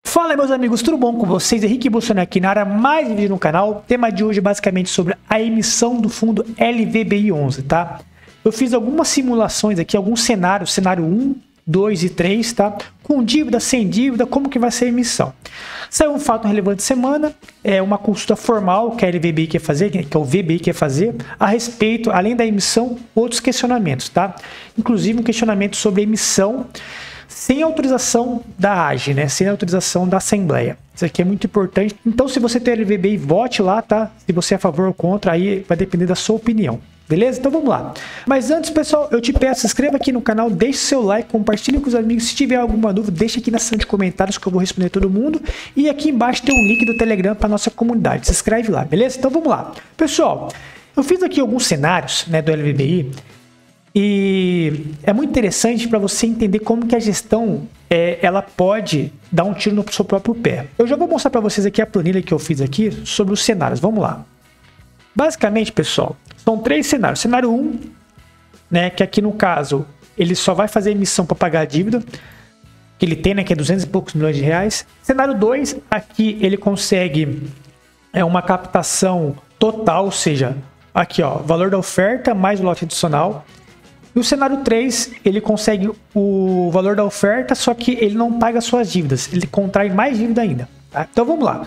Fala meus amigos, tudo bom com vocês? Henrique Bolsonaro aqui na área, mais um vídeo no canal. O tema de hoje é basicamente sobre a emissão do fundo LVBI11, tá? Eu fiz algumas simulações aqui, alguns cenários, cenário 1, 2 e 3, tá? Com dívida, sem dívida, como que vai ser a emissão. Saiu um fato relevante de semana, é uma consulta formal que a LVBI quer fazer, que é o VBI quer fazer, a respeito, além da emissão, outros questionamentos, tá? Inclusive um questionamento sobre a emissão sem autorização da AGE, né? Sem autorização da Assembleia. Isso aqui é muito importante. Então, se você tem LVBI, vote lá, tá? Se você é a favor ou contra, aí vai depender da sua opinião. Beleza? Então vamos lá. Mas antes, pessoal, eu te peço, se inscreva aqui no canal, deixe seu like, compartilhe com os amigos. Se tiver alguma dúvida, deixa aqui na seção de comentários que eu vou responder todo mundo. E aqui embaixo tem um link do Telegram para nossa comunidade. Se inscreve lá, beleza? Então vamos lá. Pessoal, eu fiz aqui alguns cenários, né, do LVBI. E é muito interessante para você entender como que a gestão ela pode dar um tiro no seu próprio pé. Eu já vou mostrar para vocês aqui a planilha que eu fiz aqui sobre os cenários. Vamos lá. Basicamente, pessoal, são três cenários. Cenário 1, né, que aqui no caso ele só vai fazer emissão para pagar a dívida que ele tem, né, que é 200 e poucos milhões de reais. Cenário 2, aqui ele consegue uma captação total, ou seja, aqui ó, valor da oferta mais o lote adicional. E o cenário 3, ele consegue o valor da oferta, só que ele não paga suas dívidas, ele contrai mais dívida ainda. Tá? Então vamos lá.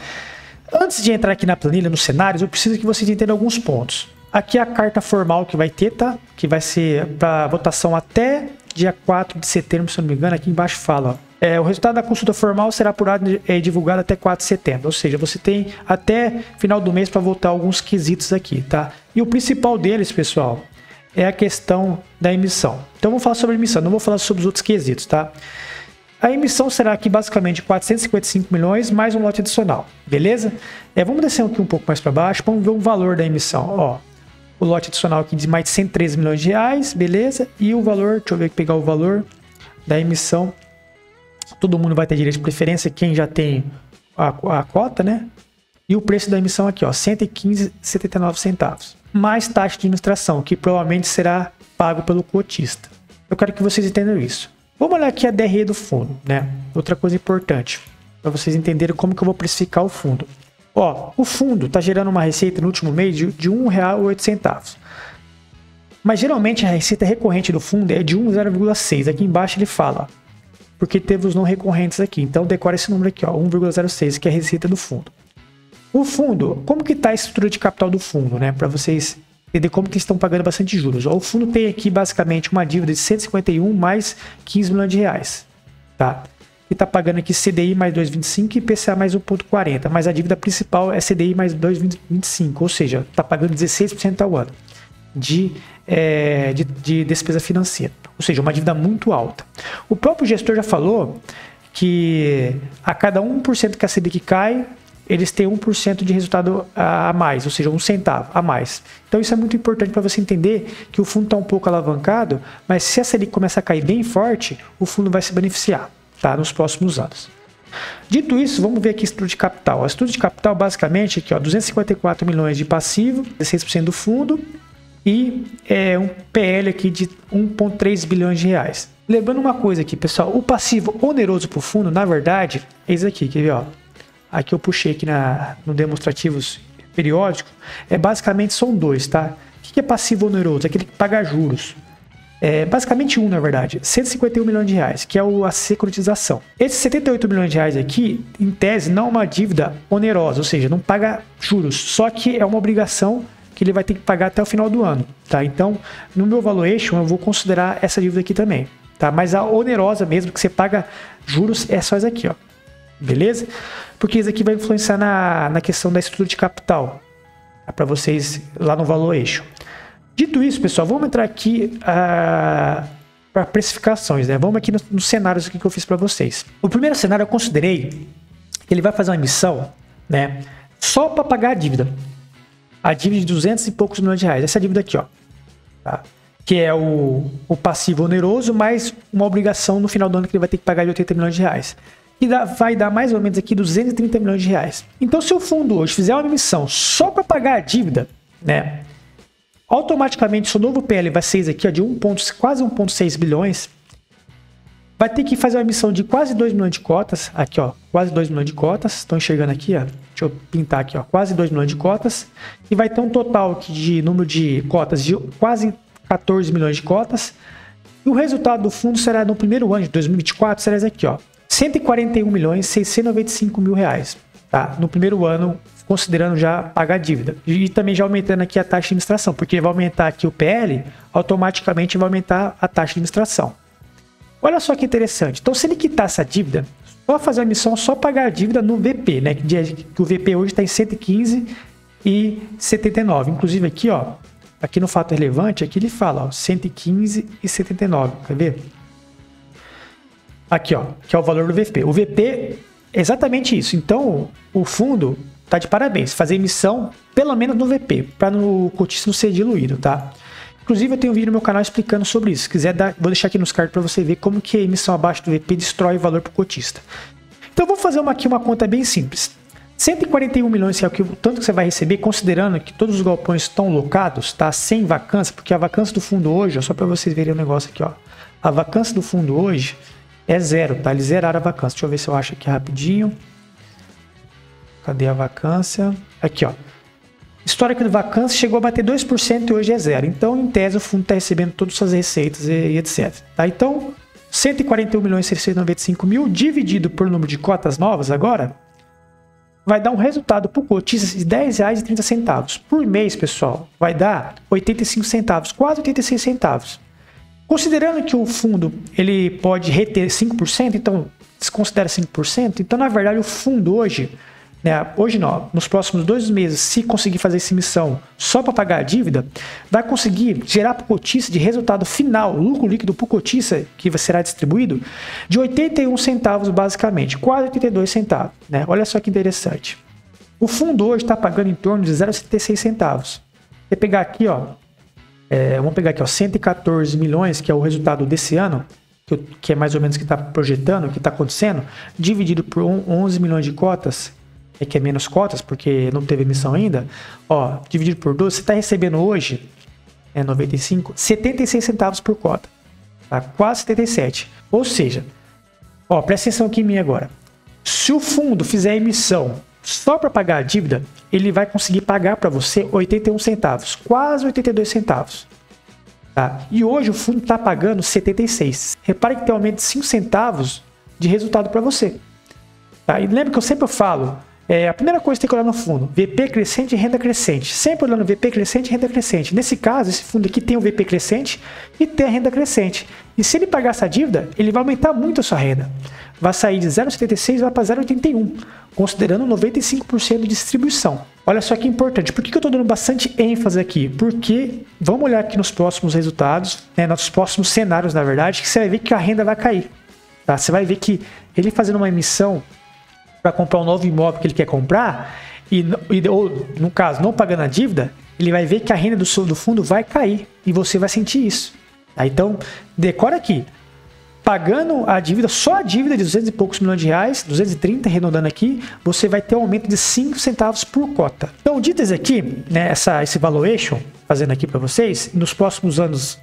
Antes de entrar aqui na planilha, nos cenários, eu preciso que vocês entendam alguns pontos. Aqui é a carta formal que vai ter, tá? Que vai ser para votação até dia 4 de setembro, se eu não me engano. Aqui embaixo fala, ó. O resultado da consulta formal será apurado e divulgado até 4 de setembro. Ou seja, você tem até final do mês para votar alguns quesitos aqui, tá? E o principal deles, pessoal, é a questão da emissão. Então vamos falar sobre a emissão, não vou falar sobre os outros quesitos, tá? A emissão será aqui basicamente 455 milhões mais um lote adicional, beleza? Vamos descer aqui um pouco mais para baixo, vamos ver o valor da emissão, ó. O lote adicional aqui de mais de 113 milhões de reais, beleza? E o valor, deixa eu ver, pegar o valor da emissão. Todo mundo vai ter direito de preferência, quem já tem a cota, né? E o preço da emissão aqui, ó, R$ 115,79. Mais taxa de administração, que provavelmente será pago pelo cotista. Eu quero que vocês entendam isso. Vamos olhar aqui a DRE do fundo, né? Outra coisa importante, para vocês entenderem como que eu vou precificar o fundo. Ó, o fundo está gerando uma receita no último mês de R$ 1,08. Mas geralmente a receita recorrente do fundo é de 1,06. Aqui embaixo ele fala, porque teve os não recorrentes aqui. Então decora esse número aqui, ó, 1,06, que é a receita do fundo. O fundo, como que está a estrutura de capital do fundo, né? Para vocês entenderem como que estão pagando bastante juros. Ó, o fundo tem aqui basicamente uma dívida de 151 mais 15 milhões de reais, tá? E está pagando aqui CDI mais 2,25 e IPCA mais 1,40. Mas a dívida principal é CDI mais 2,25, ou seja, está pagando 16% ao ano de despesa financeira. Ou seja, uma dívida muito alta. O próprio gestor já falou que a cada 1% que a Selic cai, eles têm 1% de resultado a mais, ou seja, 1 centavo a mais. Então isso é muito importante para você entender que o fundo está um pouco alavancado, mas se a Selic começar a cair bem forte, o fundo vai se beneficiar, tá, nos próximos anos. Dito isso, vamos ver aqui a estrutura de capital. A estrutura de capital basicamente aqui, ó, 254 milhões de passivo, 16% do fundo e um PL aqui de 1,3 bilhões de reais. Lembrando uma coisa aqui, pessoal, o passivo oneroso para o fundo, na verdade, é isso aqui, quer ver, ó. Aqui eu puxei aqui no demonstrativos periódicos, basicamente são dois, tá? O que é passivo oneroso? É aquele que paga juros. Basicamente na verdade, 151 milhões de reais, que é a securitização. Esses 78 milhões de reais aqui, em tese, não é uma dívida onerosa, ou seja, não paga juros, só que é uma obrigação que ele vai ter que pagar até o final do ano, tá? Então, no meu valuation, eu vou considerar essa dívida aqui também, tá? Mas a onerosa mesmo, que você paga juros, é só essa aqui, ó. Beleza? Porque isso aqui vai influenciar na questão da estrutura de capital, tá? Para vocês lá no valuation. Dito isso, pessoal, vamos entrar aqui para precificações, né? Vamos aqui nos cenários aqui que eu fiz para vocês. O primeiro cenário eu considerei que ele vai fazer uma emissão, né, só para pagar a dívida. A dívida de 200 e poucos milhões de reais. Essa dívida aqui, ó, tá? Que é o passivo oneroso mais uma obrigação no final do ano que ele vai ter que pagar de 80 milhões de reais. E vai dar mais ou menos aqui 230 milhões de reais. Então, se o fundo hoje fizer uma emissão só para pagar a dívida, né, automaticamente seu novo PL vai ser aqui, ó, de quase 1,6 bilhões. vai ter que fazer uma emissão de quase 2 milhões de cotas, aqui ó, quase 2 milhões de cotas, estão enxergando aqui, ó, deixa eu pintar aqui, ó, quase 2 milhões de cotas, e vai ter um total aqui de número de cotas de quase 14 milhões de cotas, e o resultado do fundo será no primeiro ano de 2024, será esse aqui, ó, 141.695.000 reais, tá? No primeiro ano, considerando já pagar a dívida. E também já aumentando aqui a taxa de administração, porque vai aumentar aqui o PL, automaticamente vai aumentar a taxa de administração. Olha só que interessante. Então, se ele quitar essa dívida, só fazer a emissão, só pagar a dívida no VP, né? Que o VP hoje está em 115,79. Inclusive aqui, ó, aqui no fato relevante, aqui ele fala, ó, 115,79. Quer ver? Aqui, ó, que é o valor do VP. O VP é exatamente isso. Então, o fundo tá de parabéns. Fazer emissão, pelo menos no VP, para o cotista não ser diluído, tá? Inclusive, eu tenho um vídeo no meu canal explicando sobre isso. Se quiser, vou deixar aqui nos cards para você ver como que a emissão abaixo do VP destrói o valor para o cotista. Então, vou fazer aqui uma conta bem simples. 141 milhões é o tanto que você vai receber, considerando que todos os galpões estão locados, tá? Sem vacância, porque a vacância do fundo hoje, ó, só para vocês verem o negócio aqui, ó. A vacância do fundo hoje é 0, tá? Eles zeraram a vacância. Deixa eu ver se eu acho aqui rapidinho. Cadê a vacância? Aqui, ó. Histórico de vacância chegou a bater 2% e hoje é 0. Então, em tese, o fundo está recebendo todas as suas receitas e etc. Tá? Então, 141.695.000 dividido por número de cotas novas agora vai dar um resultado para o cotista de R$ 10,30. Por mês, pessoal, vai dar 85 centavos, quase 86 centavos. Considerando que o fundo ele pode reter 5%, então desconsidera 5%, então, na verdade, o fundo hoje... Hoje não, nos próximos 2 meses, se conseguir fazer essa emissão só para pagar a dívida, vai conseguir gerar para o cotista de resultado final, lucro líquido para o cotista, que será distribuído, de 81 centavos basicamente, quase 82 centavos. Né? Olha só que interessante. O fundo hoje está pagando em torno de 0,76 centavos. Você pegar aqui, ó, vamos pegar aqui, ó, 114 milhões, que é o resultado desse ano, que é mais ou menos o que está projetando, o que está acontecendo, dividido por 11 milhões de cotas, que é menos cotas, porque não teve emissão ainda, ó, dividido por 12, você está recebendo hoje, 76 centavos por cota, tá? Quase 77. Ou seja, ó, presta atenção aqui em mim agora. Se o fundo fizer emissão só para pagar a dívida, ele vai conseguir pagar para você 81 centavos, quase 82 centavos. Tá? E hoje o fundo está pagando 76. Repare que tem um aumento de 5 centavos de resultado para você. Tá? E lembra que eu sempre falo, a primeira coisa que tem que olhar no fundo, VP crescente e renda crescente. Sempre olhando VP crescente e renda crescente. Nesse caso, esse fundo aqui tem o VP crescente e tem a renda crescente. E se ele pagar essa dívida, ele vai aumentar muito a sua renda. Vai sair de 0,76 e vai para 0,81, considerando 95% de distribuição. Olha só que importante. Por que eu estou dando bastante ênfase aqui? Porque vamos olhar aqui nos próximos resultados, nos próximos cenários, na verdade, que você vai ver que a renda vai cair. Tá? Você vai ver que ele fazendo uma emissão para comprar um novo imóvel que ele quer comprar, ou no caso, não pagando a dívida, ele vai ver que a renda do fundo vai cair e você vai sentir isso. Tá? Então, decora aqui. Pagando a dívida, só a dívida de 200 e poucos milhões de reais, 230 arredondando aqui, você vai ter um aumento de 5 centavos por cota. Então, dito isso aqui, né, esse valuation, fazendo aqui para vocês, nos próximos anos,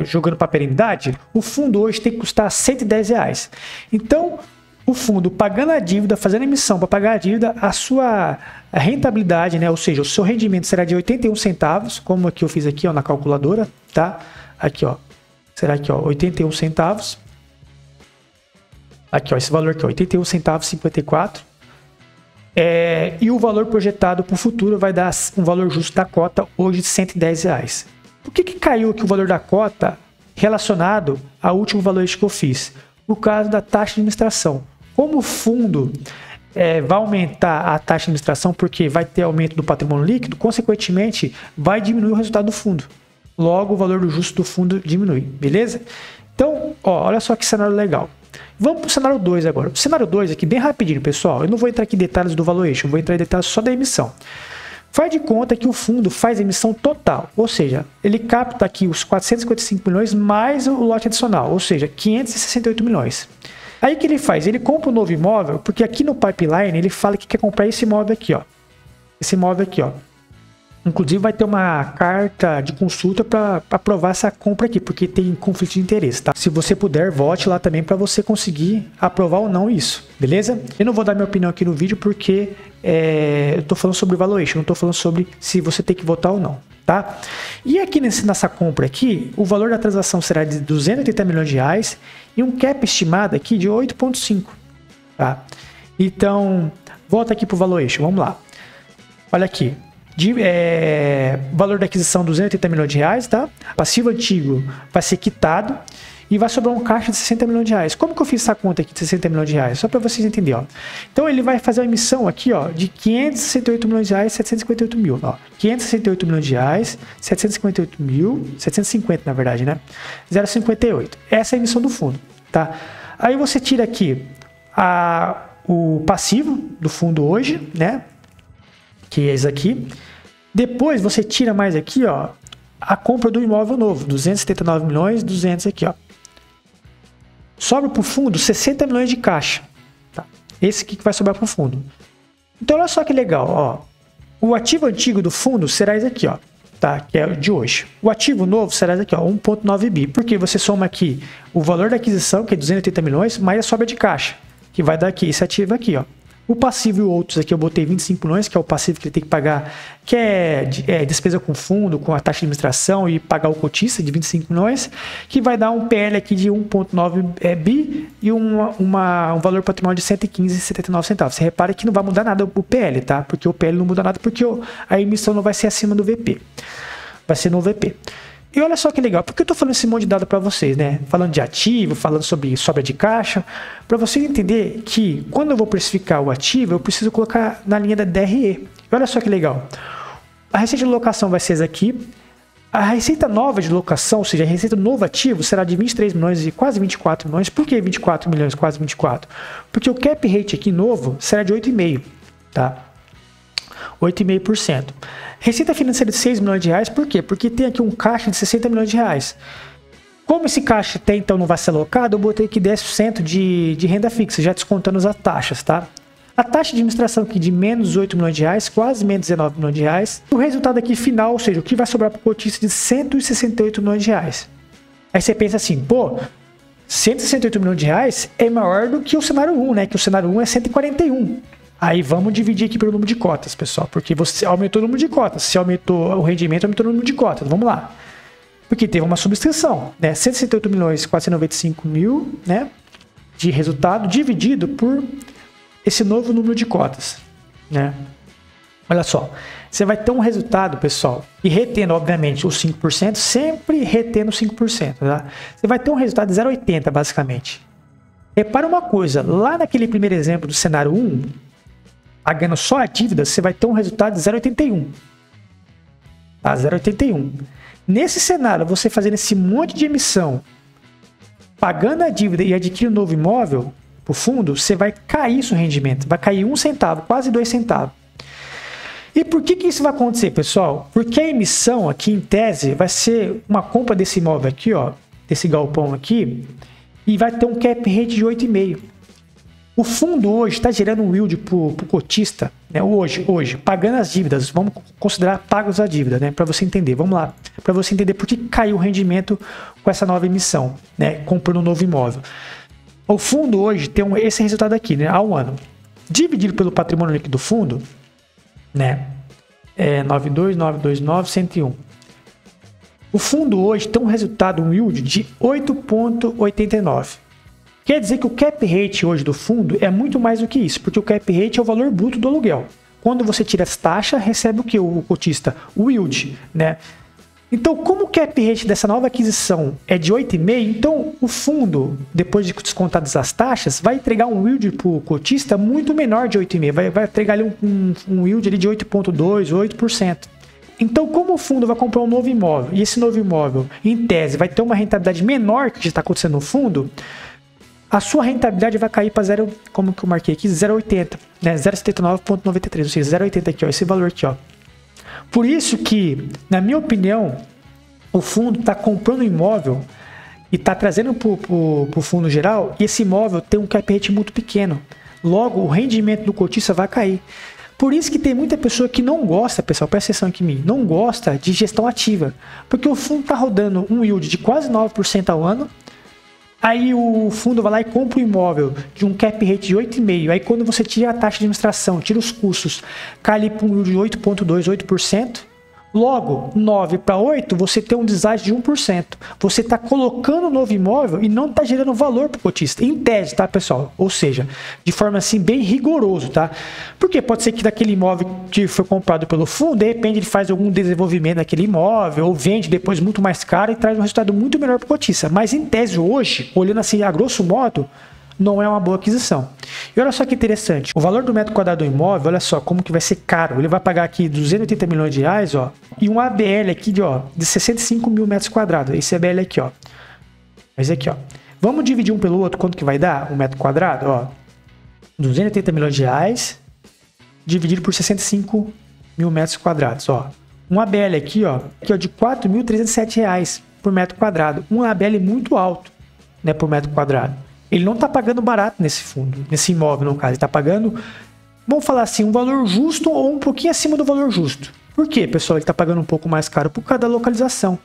jogando para perenidade, o fundo hoje tem que custar R$ 110 reais. Então, o fundo pagando a dívida, fazendo emissão para pagar a dívida, a sua rentabilidade, né, ou seja, o seu rendimento será de 81 centavos, como aqui eu fiz aqui, ó, na calculadora, tá? Aqui, ó. Será aqui, ó, 81 centavos. Aqui, ó, esse valor aqui, ó, 81 centavos 54. E o valor projetado para o futuro vai dar um valor justo da cota hoje de 110 reais. Por que caiu aqui o valor da cota relacionado ao último valor que eu fiz? Por causa da taxa de administração. Como o fundo vai aumentar a taxa de administração porque vai ter aumento do patrimônio líquido, consequentemente vai diminuir o resultado do fundo. Logo, o valor do justo do fundo diminui, beleza? Então, ó, olha só que cenário legal. Vamos para o cenário 2 agora. O cenário 2 aqui, bem rapidinho, pessoal. Eu não vou entrar aqui em detalhes do valuation, vou entrar em detalhes só da emissão. Faz de conta que o fundo faz a emissão total, ou seja, ele capta aqui os 455 milhões mais o lote adicional, ou seja, 568 milhões. Aí o que ele faz? Ele compra um novo imóvel, porque aqui no pipeline ele fala que quer comprar esse imóvel aqui, ó. Esse imóvel aqui, ó. Inclusive vai ter uma carta de consulta para aprovar essa compra aqui, porque tem conflito de interesse, tá? Se você puder, vote lá também para você conseguir aprovar ou não isso, beleza? Eu não vou dar minha opinião aqui no vídeo porque eu tô falando sobre valuation, não tô falando sobre se você tem que votar ou não, tá? E aqui nessa compra aqui, o valor da transação será de 280 milhões de reais e um cap estimado aqui de 8,5, tá? Então, volta aqui pro valuation, vamos lá. Olha aqui. Valor da aquisição 280 milhões de reais, tá? Passivo antigo vai ser quitado e vai sobrar um caixa de 60 milhões de reais. Como que eu fiz essa conta aqui de 60 milhões de reais? Só para vocês entenderem, ó. Então ele vai fazer uma emissão aqui, ó, de 568 milhões de reais, 758 mil, ó. 568 milhões de reais, 758 mil, 750 na verdade, né? 0,58. Essa é a emissão do fundo, tá? Aí você tira aqui o passivo do fundo hoje, né? Que é esse aqui. Depois você tira mais aqui, ó, a compra do imóvel novo, 279 milhões, 200 aqui, ó. Sobra para o fundo 60 milhões de caixa, tá? Esse aqui que vai sobrar para o fundo. Então olha só que legal, ó. O ativo antigo do fundo será esse aqui, ó, tá? Que é o de hoje. O ativo novo será esse aqui, ó, 1,9 bi. Porque você soma aqui o valor da aquisição, que é 280 milhões, mais a sobra de caixa, que vai dar aqui esse ativo aqui, ó. O passivo e outros aqui eu botei 25 milhões, que é o passivo que ele tem que pagar, que é despesa com fundo, com a taxa de administração e pagar o cotista de 25 milhões, que vai dar um PL aqui de 1,9 bi e um valor patrimonial de 115,79 centavos. Você repara que não vai mudar nada o PL, tá? Porque o PL não muda nada porque a emissão não vai ser acima do VP. Vai ser no VP. E olha só que legal, porque eu estou falando esse monte de dado para vocês, né? Falando de ativo, falando sobre sobra de caixa, para vocês entenderem que quando eu vou precificar o ativo, eu preciso colocar na linha da DRE. E olha só que legal. A receita de locação vai ser essa aqui. A receita nova de locação, ou seja, a receita do novo ativo, será de 23 milhões e quase 24 milhões. Por que 24 milhões, quase 24? Porque o cap rate aqui novo será de 8,5, tá? 8,5%. Receita financeira de 6 milhões de reais, por quê? Porque tem aqui um caixa de 60 milhões de reais. Como esse caixa até então não vai ser alocado, eu botei aqui 10% de renda fixa, já descontando as taxas, tá? A taxa de administração aqui de menos 8 milhões de reais, quase menos 19 milhões de reais. O resultado aqui final, ou seja, o que vai sobrar para o cotista de 168 milhões de reais. Aí você pensa assim, pô, 168 milhões de reais é maior do que o cenário 1, né? Que o cenário 1 é 141. Aí vamos dividir aqui pelo número de cotas, pessoal, porque você aumentou o número de cotas. Se aumentou o rendimento, aumentou o número de cotas. Vamos lá. Porque teve uma subscrição, né? 168 milhões 495 mil, né? De resultado dividido por esse novo número de cotas, né? Olha só, você vai ter um resultado, pessoal, e retendo, obviamente, os 5%, sempre retendo 5%, tá? Você vai ter um resultado de 0,80, basicamente. Repara uma coisa, lá naquele primeiro exemplo do cenário 1, pagando só a dívida, você vai ter um resultado de 0,81. Tá? 0,81. Nesse cenário, você fazendo esse monte de emissão, pagando a dívida e adquirindo um novo imóvel para o fundo, você vai cair seu rendimento. Vai cair 1 centavo, quase 2 centavos. E por que isso vai acontecer, pessoal? Porque a emissão aqui, em tese, vai ser uma compra desse imóvel aqui, ó, desse galpão aqui, e vai ter um cap rate de 8,5. O fundo hoje está gerando um yield para o cotista, né? Hoje, pagando as dívidas, vamos considerar pagos a dívida, né? Para você entender, vamos lá, para você entender por que caiu o rendimento com essa nova emissão, né? Comprando um novo imóvel. O fundo hoje tem esse resultado aqui, né? Ao ano, dividido pelo patrimônio líquido do fundo, né? 92.929, 101. O fundo hoje tem um resultado, um yield de 8,89. Quer dizer que o cap rate hoje do fundo é muito mais do que isso, porque o cap rate é o valor bruto do aluguel. Quando você tira as taxas, recebe o que o cotista? O yield, né? Então, como o cap rate dessa nova aquisição é de 8,5, então o fundo, depois de descontadas as taxas, vai entregar um yield para o cotista muito menor de 8,5, vai entregar ali um yield ali de 8,2%, 8%. Então, como o fundo vai comprar um novo imóvel, e esse novo imóvel, em tese, vai ter uma rentabilidade menor que está acontecendo no fundo, a sua rentabilidade vai cair para 0, como que eu marquei aqui, 0,80, né? 0,79,93, ou seja, 0,80 aqui, ó, esse valor aqui, ó. Por isso que, na minha opinião, o fundo está comprando um imóvel e está trazendo para o fundo geral, e esse imóvel tem um cap rate muito pequeno. Logo, o rendimento do cotista vai cair. Por isso que tem muita pessoa que não gosta, pessoal, presta atenção aqui em mim, não gosta de gestão ativa. Porque o fundo está rodando um yield de quase 9% ao ano. Aí o fundo vai lá e compra o imóvel de um cap rate de 8,5%. Aí quando você tira a taxa de administração, tira os custos, cai ali para um yield de 8,2%, 8%. Logo, 9 para 8, você tem um deságio de 1%. Você está colocando um novo imóvel e não está gerando valor para o cotista. Em tese, tá, pessoal? Ou seja, de forma assim, bem rigoroso, tá? Porque pode ser que daquele imóvel que foi comprado pelo fundo, de repente ele faz algum desenvolvimento daquele imóvel, ou vende depois muito mais caro e traz um resultado muito melhor para o cotista. Mas em tese, hoje, olhando assim a grosso modo, não é uma boa aquisição. E olha só que interessante, o valor do metro quadrado do imóvel, olha só como que vai ser caro. Ele vai pagar aqui 280 milhões de reais, ó, e um ABL aqui de 65 mil metros quadrados. Esse ABL aqui, ó. Esse aqui, ó. Vamos dividir um pelo outro, quanto que vai dar um metro quadrado, ó. 280 milhões de reais dividido por 65 mil metros quadrados, ó. Um ABL aqui, ó, de 4.307 reais por metro quadrado. Um ABL muito alto, né, por metro quadrado. Ele não está pagando barato nesse fundo, nesse imóvel, no caso. Ele está pagando, vamos falar assim, um valor justo ou um pouquinho acima do valor justo. Por quê, pessoal? Ele está pagando um pouco mais caro por causa da localização.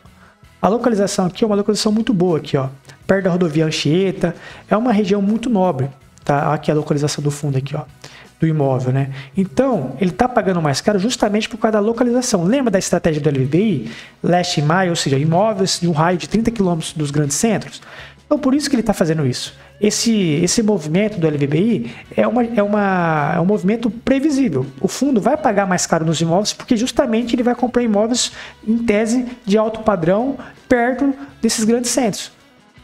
A localização aqui é uma localização muito boa, aqui, ó, perto da rodovia Anchieta. É uma região muito nobre, tá? Aqui a localização do fundo, aqui, ó, do imóvel, né? Então, ele está pagando mais caro justamente por causa da localização. Lembra da estratégia do LVBI? Last mile, ou seja, imóveis de um raio de 30 km dos grandes centros? Então, por isso que ele está fazendo isso. Esse movimento do LVBI é um movimento previsível. O fundo vai pagar mais caro nos imóveis porque justamente ele vai comprar imóveis em tese de alto padrão perto desses grandes centros.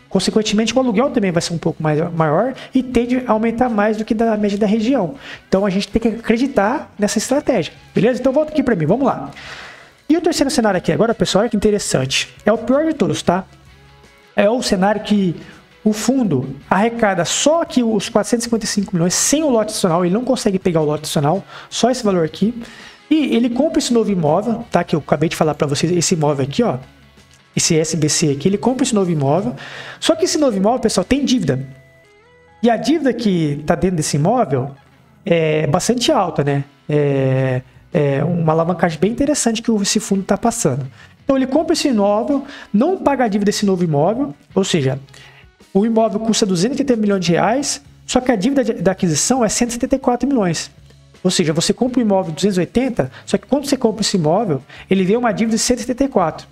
Consequentemente, o aluguel também vai ser um pouco maior e tende a aumentar mais do que da média da região. Então, a gente tem que acreditar nessa estratégia. Beleza? Então, volta aqui para mim. Vamos lá. E o terceiro cenário aqui agora, pessoal, olha que interessante. É o pior de todos, tá? É o cenário que o fundo arrecada só aqui os 455 milhões sem o lote adicional, ele não consegue pegar o lote adicional, só esse valor aqui. E ele compra esse novo imóvel, tá? Que eu acabei de falar para vocês, esse imóvel aqui, ó. Esse SBC aqui, ele compra esse novo imóvel. Só que esse novo imóvel, pessoal, tem dívida. E a dívida que tá dentro desse imóvel é bastante alta, né? É uma alavancagem bem interessante que esse fundo tá passando. Então ele compra esse imóvel, não paga a dívida desse novo imóvel, ou seja, o imóvel custa 280 milhões de reais, só que a dívida da aquisição é 174 milhões. Ou seja, você compra um imóvel de 280, só que quando você compra esse imóvel, ele vê uma dívida de 174.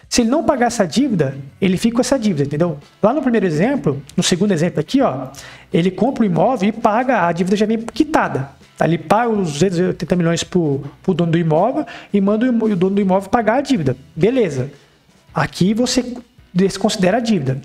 Se ele não pagar essa dívida, ele fica com essa dívida, entendeu? Lá no primeiro exemplo, no segundo exemplo aqui, ó, ele compra o imóvel e paga, a dívida já vem quitada. Ele paga os 280 milhões para o dono do imóvel e manda o dono do imóvel pagar a dívida. Beleza. Aqui você desconsidera a dívida.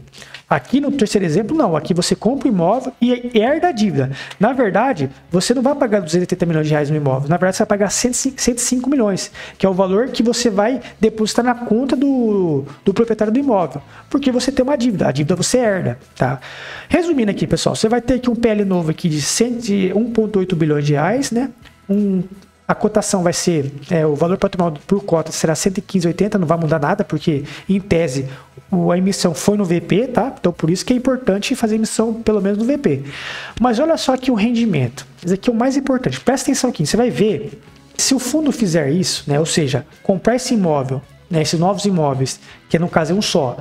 Aqui no terceiro exemplo, não. Aqui você compra o imóvel e herda a dívida. Na verdade, você não vai pagar 280 milhões de reais no imóvel. Na verdade, você vai pagar 105 milhões, que é o valor que você vai depositar na conta do proprietário do imóvel. Porque você tem uma dívida. A dívida você herda, tá? Resumindo aqui, pessoal, você vai ter aqui um PL novo aqui de 1,8 bilhões de reais, né? A cotação vai ser, o valor patrimonial por cota será 115,80, não vai mudar nada, porque em tese a emissão foi no VP, tá? Então por isso que é importante fazer emissão pelo menos no VP. Mas olha só aqui o rendimento, isso aqui é o mais importante, presta atenção aqui, você vai ver, se o fundo fizer isso, né? Ou seja, comprar esse imóvel, né? Esses novos imóveis, que no caso é um só,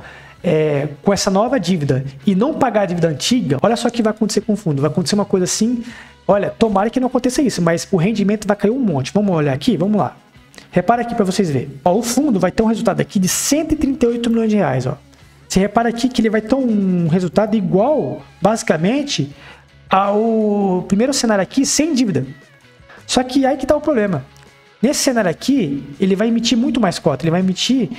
com essa nova dívida e não pagar a dívida antiga, olha só o que vai acontecer com o fundo, vai acontecer uma coisa assim. Olha, tomara que não aconteça isso, mas o rendimento vai cair um monte. Vamos olhar aqui? Vamos lá. Repara aqui para vocês verem. Ó, o fundo vai ter um resultado aqui de 138 milhões de reais. Ó. Você repara aqui que ele vai ter um resultado igual, basicamente, ao primeiro cenário aqui, sem dívida. Só que aí que está o problema. Nesse cenário aqui, ele vai emitir muito mais cotas. Ele vai emitir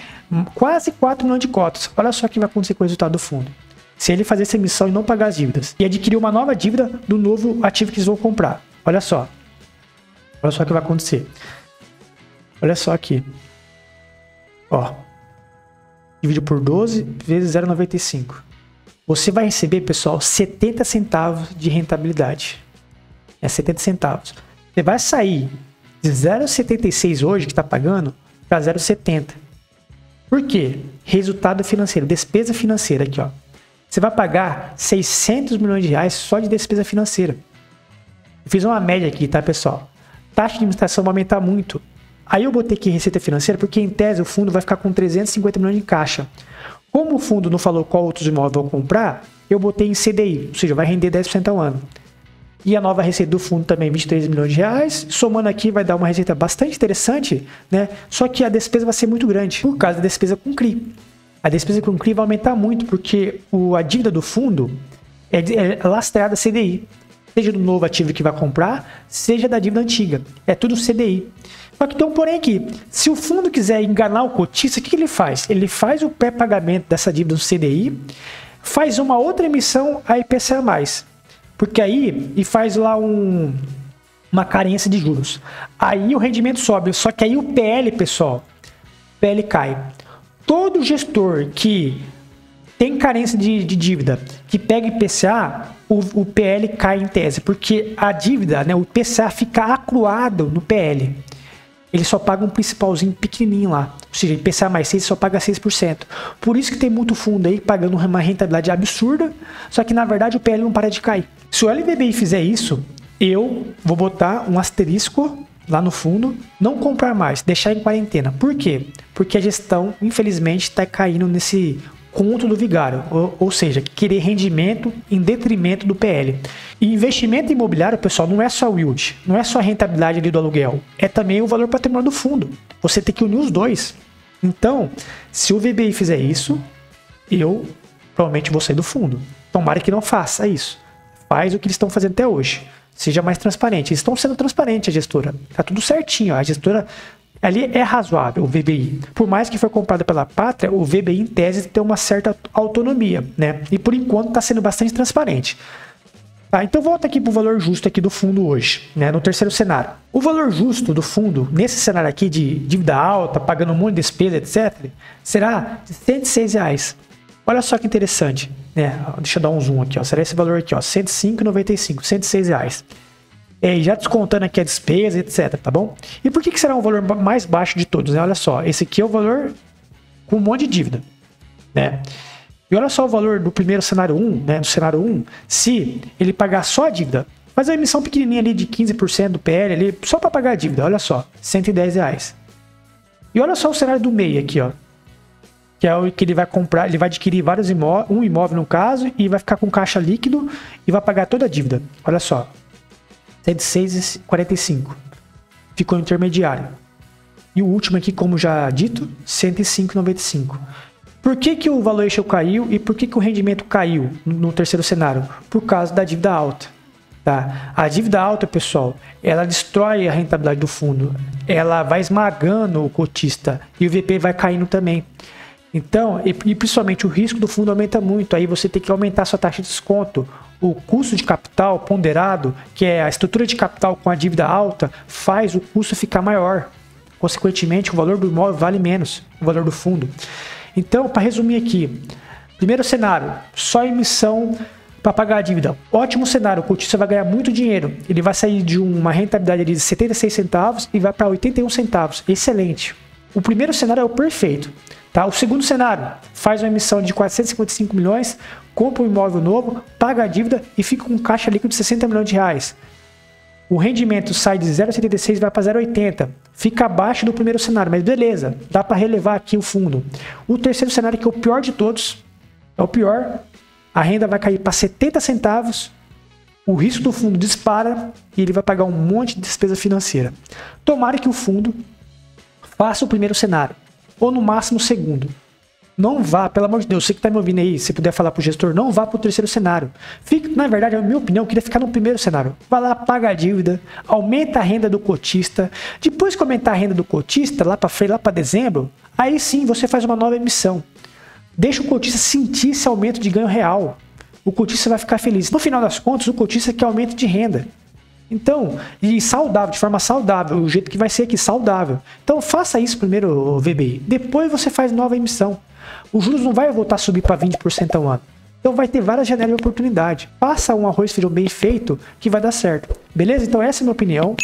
quase 4 milhões de cotas. Olha só o que vai acontecer com o resultado do fundo. Se ele fazer essa emissão e não pagar as dívidas. E adquirir uma nova dívida do novo ativo que eles vão comprar. Olha só. Olha só o que vai acontecer. Olha só aqui. Ó. Divide por 12 vezes 0,95. Você vai receber, pessoal, 70 centavos de rentabilidade. 70 centavos. Você vai sair de 0,76 hoje, que está pagando, para 0,70. Por quê? Resultado financeiro, despesa financeira aqui, ó. Você vai pagar 600 milhões de reais só de despesa financeira. Eu fiz uma média aqui, tá, pessoal? taxa de administração vai aumentar muito. Aí eu botei aqui receita financeira porque, em tese, o fundo vai ficar com 350 milhões de caixa. Como o fundo não falou qual outros imóveis vão comprar, eu botei em CDI, ou seja, vai render 10% ao ano. E a nova receita do fundo também, 23 milhões de reais. Somando aqui, vai dar uma receita bastante interessante, né? Só que a despesa vai ser muito grande, por causa da despesa com CRI. A despesa com CRI vai aumentar muito, porque a dívida do fundo é lastreada a CDI. Seja do novo ativo que vai comprar, seja da dívida antiga. É tudo CDI. Só que tem um porém aqui. Se o fundo quiser enganar o cotista, o que ele faz? Ele faz o pré-pagamento dessa dívida do CDI, faz uma outra emissão a IPCA+. Porque aí, e faz lá uma carência de juros. Aí o rendimento sobe, só que aí o PL, pessoal, o PL cai. Todo gestor que tem carência de dívida, que pega IPCA, o PL cai em tese, porque a dívida, né, o IPCA fica acruado no PL. Ele só paga um principalzinho pequenininho lá. Ou seja, IPCA mais 6 só paga 6%. Por isso que tem muito fundo aí pagando uma rentabilidade absurda, só que na verdade o PL não para de cair. Se o LVBI fizer isso, eu vou botar um asterisco lá no fundo, não comprar mais, deixar em quarentena. Por quê? Porque a gestão, infelizmente, está caindo nesse conto do vigário, ou seja, querer rendimento em detrimento do PL. E investimento imobiliário, pessoal, não é só o yield, não é só a rentabilidade ali do aluguel, é também o valor patrimonial do fundo. Você tem que unir os dois. Então, se o VBI fizer isso, eu provavelmente vou sair do fundo. Tomara que não faça isso. Faz o que eles estão fazendo até hoje. Seja mais transparente. Eles estão sendo transparentes, a gestora. Tá tudo certinho. A gestora ali é razoável, o VBI. Por mais que foi comprada pela Pátria, o VBI, em tese, tem uma certa autonomia, né? E por enquanto está sendo bastante transparente. Tá, então volta aqui para o valor justo aqui do fundo hoje, né? No terceiro cenário. O valor justo do fundo, nesse cenário aqui de dívida alta, pagando um monte de despesa, etc., será de R$106. Olha só que interessante, né? Deixa eu dar um zoom aqui, ó. Será esse valor aqui, ó, R$105,95, R$106. E já descontando aqui a despesa, etc, tá bom? E por que será o valor mais baixo de todos, né? Olha só, esse aqui é o valor com um monte de dívida, né? E olha só o valor do primeiro cenário 1, né? Do cenário 1, se ele pagar só a dívida, faz uma emissão pequenininha ali de 15% do PL ali, só para pagar a dívida, olha só, R$110. E olha só o cenário do meio aqui, ó. Que é o que ele vai comprar, ele vai adquirir vários imóveis, um imóvel no caso, e vai ficar com caixa líquido e vai pagar toda a dívida. Olha só, R$106,45. Ficou intermediário. E o último aqui, como já dito, R$105,95. Por que o valuation caiu e por que o rendimento caiu no terceiro cenário? Por causa da dívida alta. Tá? A dívida alta, pessoal, ela destrói a rentabilidade do fundo. Ela vai esmagando o cotista e o VP vai caindo também. Então, e principalmente o risco do fundo aumenta muito. Aí você tem que aumentar sua taxa de desconto. O custo de capital ponderado, que é a estrutura de capital com a dívida alta, faz o custo ficar maior. Consequentemente, o valor do imóvel vale menos, o valor do fundo. Então, para resumir aqui, primeiro cenário, só emissão para pagar a dívida. Ótimo cenário, o cotista vai ganhar muito dinheiro. Ele vai sair de uma rentabilidade de 76 centavos e vai para 81 centavos. Excelente. O primeiro cenário é o perfeito. Tá? O segundo cenário, faz uma emissão de 455 milhões, compra um imóvel novo, paga a dívida e fica com um caixa líquido de 60 milhões de reais. O rendimento sai de 0,76 e vai para 0,80. Fica abaixo do primeiro cenário, mas beleza, dá para relevar aqui o fundo. O terceiro cenário, que é o pior de todos, é o pior. A renda vai cair para 70 centavos, o risco do fundo dispara e ele vai pagar um monte de despesa financeira. Tomara que o fundo faça o primeiro cenário, ou no máximo o segundo. Não vá, pelo amor de Deus, você que está me ouvindo aí, se puder falar para o gestor, não vá para o terceiro cenário. Na verdade, na minha opinião, eu queria ficar no primeiro cenário. Vai lá, paga a dívida, aumenta a renda do cotista. Depois que aumentar a renda do cotista, lá para dezembro, aí sim você faz uma nova emissão. Deixa o cotista sentir esse aumento de ganho real. O cotista vai ficar feliz. No final das contas, o cotista quer aumento de renda. Então, e saudável, de forma saudável, o jeito que vai ser aqui, saudável. Então, faça isso primeiro, VBI. Depois você faz nova emissão. Os juros não vai voltar a subir para 20% ao ano. Então, vai ter várias janelas de oportunidade. Faça um arroz feijão bem feito que vai dar certo. Beleza? Então, essa é a minha opinião.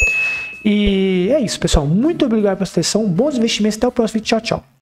E é isso, pessoal. Muito obrigado pela atenção. Bons investimentos. Até o próximo vídeo. Tchau, tchau.